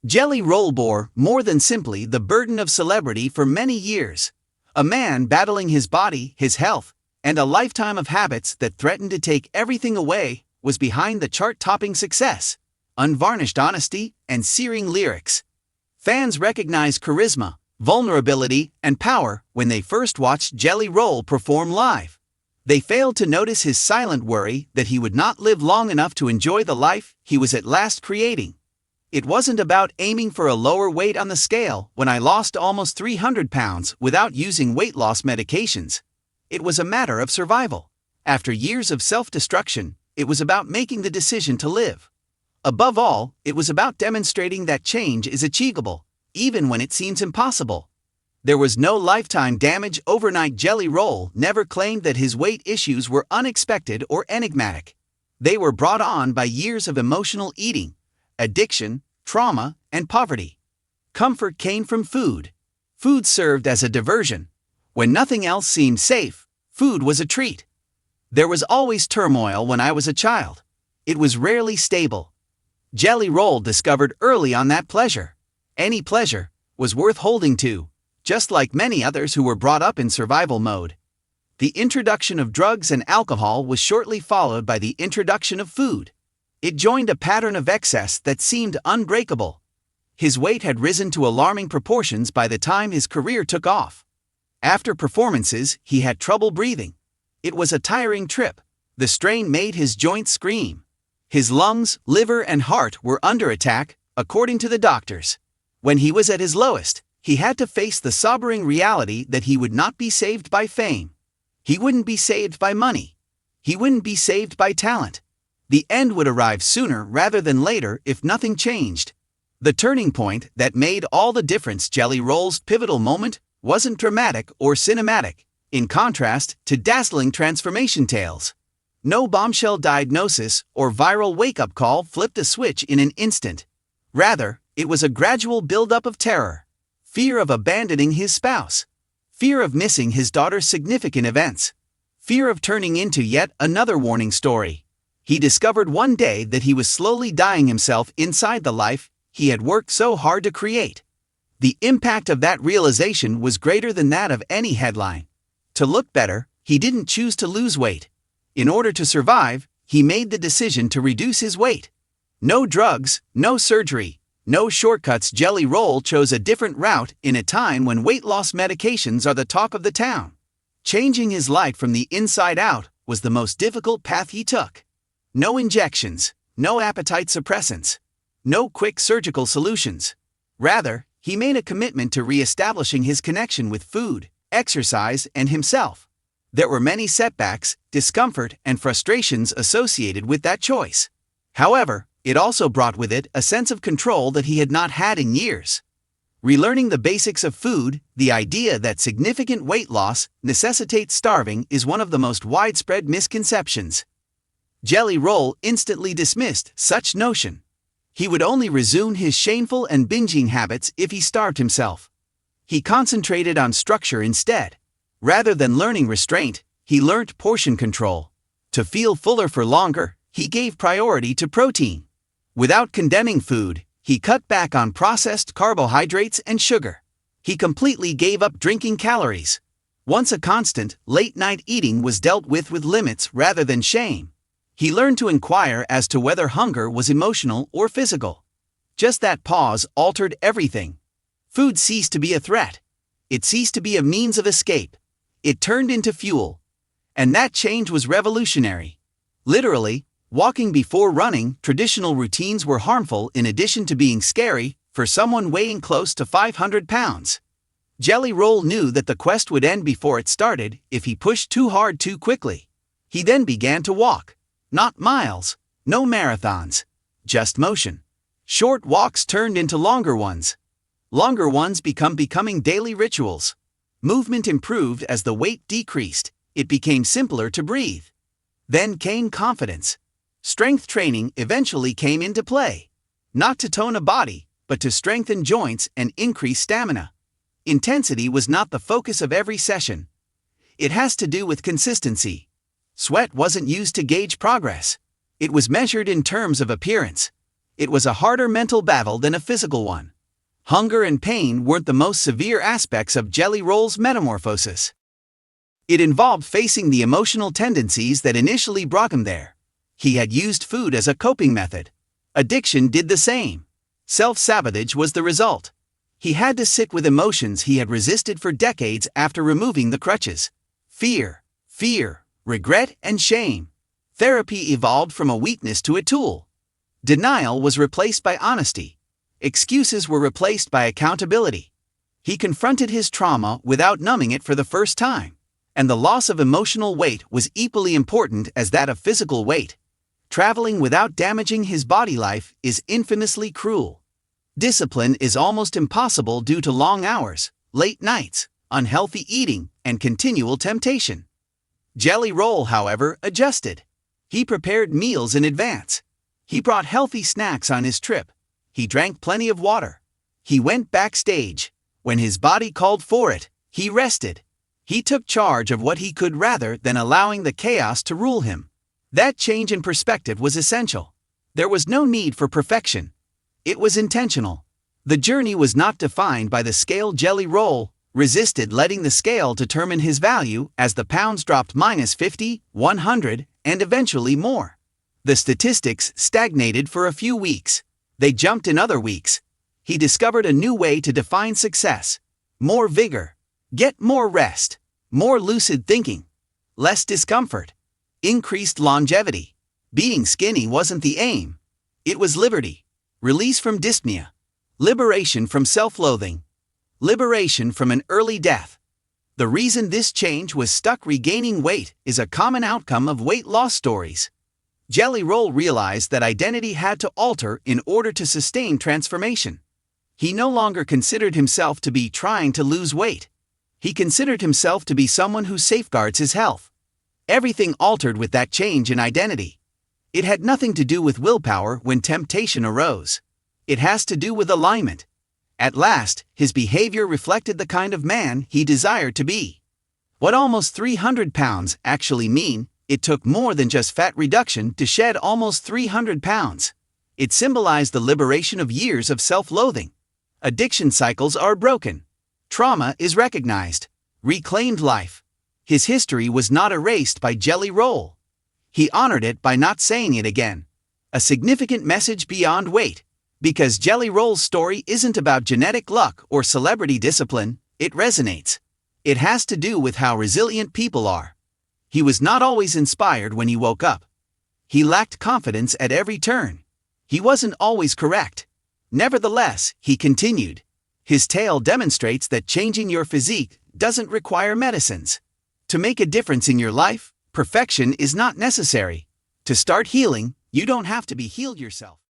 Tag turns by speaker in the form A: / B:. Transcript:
A: Jelly Roll bore more than simply the burden of celebrity for many years. A man battling his body, his health, and a lifetime of habits that threatened to take everything away was behind the chart-topping success, unvarnished honesty, and searing lyrics. Fans recognized charisma, vulnerability, and power when they first watched Jelly Roll perform live. They failed to notice his silent worry that he would not live long enough to enjoy the life he was at last creating. It wasn't about aiming for a lower weight on the scale when I lost almost 300 pounds without using weight loss medications. It was a matter of survival. After years of self-destruction, it was about making the decision to live. Above all, it was about demonstrating that change is achievable, even when it seems impossible. There was no lifetime damage overnight. Jelly Roll never claimed that his weight issues were unexpected or enigmatic. They were brought on by years of emotional eating, addiction, trauma, and poverty. Comfort came from food. Food served as a diversion. When nothing else seemed safe, food was a treat. There was always turmoil when I was a child. It was rarely stable. Jelly Roll discovered early on that pleasure, any pleasure, was worth holding to, just like many others who were brought up in survival mode. The introduction of drugs and alcohol was shortly followed by the introduction of food. It joined a pattern of excess that seemed unbreakable. His weight had risen to alarming proportions by the time his career took off. After performances, he had trouble breathing. It was a tiring trip. The strain made his joints scream. His lungs, liver, and heart were under attack, according to the doctors. When he was at his lowest, he had to face the sobering reality that he would not be saved by fame. He wouldn't be saved by money. He wouldn't be saved by talent. The end would arrive sooner rather than later if nothing changed. The turning point that made all the difference. Jelly Roll's pivotal moment wasn't dramatic or cinematic, in contrast to dazzling transformation tales. No bombshell diagnosis or viral wake-up call flipped a switch in an instant. Rather, it was a gradual buildup of terror. Fear of abandoning his spouse. Fear of missing his daughter's significant events. Fear of turning into yet another warning story. He discovered one day that he was slowly dying himself inside the life he had worked so hard to create. The impact of that realization was greater than that of any headline. To look better, he didn't choose to lose weight. In order to survive, he made the decision to reduce his weight. No drugs, no surgery, no shortcuts. Jelly Roll chose a different route in a time when weight loss medications are the talk of the town. Changing his life from the inside out was the most difficult path he took. No injections, no appetite suppressants, no quick surgical solutions. Rather, he made a commitment to re-establishing his connection with food, exercise, and himself. There were many setbacks, discomfort, and frustrations associated with that choice. However, it also brought with it a sense of control that he had not had in years. Relearning the basics of food, the idea that significant weight loss necessitates starving is one of the most widespread misconceptions. Jelly Roll instantly dismissed such notion. He would only resume his shameful and binging habits if he starved himself. He concentrated on structure instead. Rather than learning restraint, he learnt portion control. To feel fuller for longer, he gave priority to protein. Without condemning food, he cut back on processed carbohydrates and sugar. He completely gave up drinking calories. Once a constant, late-night eating was dealt with limits rather than shame. He learned to inquire as to whether hunger was emotional or physical. Just that pause altered everything. Food ceased to be a threat. It ceased to be a means of escape. It turned into fuel. And that change was revolutionary. Literally, walking before running, traditional routines were harmful in addition to being scary for someone weighing close to 500 pounds. Jelly Roll knew that the quest would end before it started if he pushed too hard too quickly. He then began to walk. Not miles, no marathons, just motion. Short walks turned into longer ones. Longer ones becoming daily rituals. Movement improved as the weight decreased. It became simpler to breathe. Then came confidence. Strength training eventually came into play. Not to tone a body, but to strengthen joints and increase stamina. Intensity was not the focus of every session. It has to do with consistency. Sweat wasn't used to gauge progress. It was measured in terms of appearance. It was a harder mental battle than a physical one. Hunger and pain weren't the most severe aspects of Jelly Roll's metamorphosis. It involved facing the emotional tendencies that initially brought him there. He had used food as a coping method. Addiction did the same. Self-sabotage was the result. He had to sit with emotions he had resisted for decades after removing the crutches. Fear, regret, and shame. Therapy evolved from a weakness to a tool. Denial was replaced by honesty. Excuses were replaced by accountability. He confronted his trauma without numbing it for the first time. And the loss of emotional weight was equally important as that of physical weight. Traveling without damaging his body life is infamously cruel. Discipline is almost impossible due to long hours, late nights, unhealthy eating, and continual temptation. Jelly Roll, however, adjusted. He prepared meals in advance. He brought healthy snacks on his trip. He drank plenty of water. He went backstage. When his body called for it, he rested. He took charge of what he could rather than allowing the chaos to rule him. That change in perspective was essential. There was no need for perfection. It was intentional. The journey was not defined by the scale. Jelly Roll resisted letting the scale determine his value as the pounds dropped -50, 100, and eventually more. The statistics stagnated for a few weeks. They jumped in other weeks. He discovered a new way to define success. More vigor. Get more rest. More lucid thinking. Less discomfort. Increased longevity. Being skinny wasn't the aim. It was liberty. Release from dyspnea. Liberation from self-loathing. Liberation from an early death. The reason this change was stuck. Regaining weight is a common outcome of weight loss stories. Jelly Roll realized that identity had to alter in order to sustain transformation. He no longer considered himself to be trying to lose weight. He considered himself to be someone who safeguards his health. Everything altered with that change in identity. It had nothing to do with willpower when temptation arose. It has to do with alignment. At last, his behavior reflected the kind of man he desired to be. What almost 300 pounds actually mean? It took more than just fat reduction to shed almost 300 pounds. It symbolized the liberation of years of self-loathing. Addiction cycles are broken. Trauma is recognized. Reclaimed life. His history was not erased by Jelly Roll. He honored it by not saying it again. A significant message beyond weight. Because Jelly Roll's story isn't about genetic luck or celebrity discipline, it resonates. It has to do with how resilient people are. He was not always inspired when he woke up. He lacked confidence at every turn. He wasn't always correct. Nevertheless, he continued. His tale demonstrates that changing your physique doesn't require medicines. To make a difference in your life, perfection is not necessary. To start healing, you don't have to be healed yourself.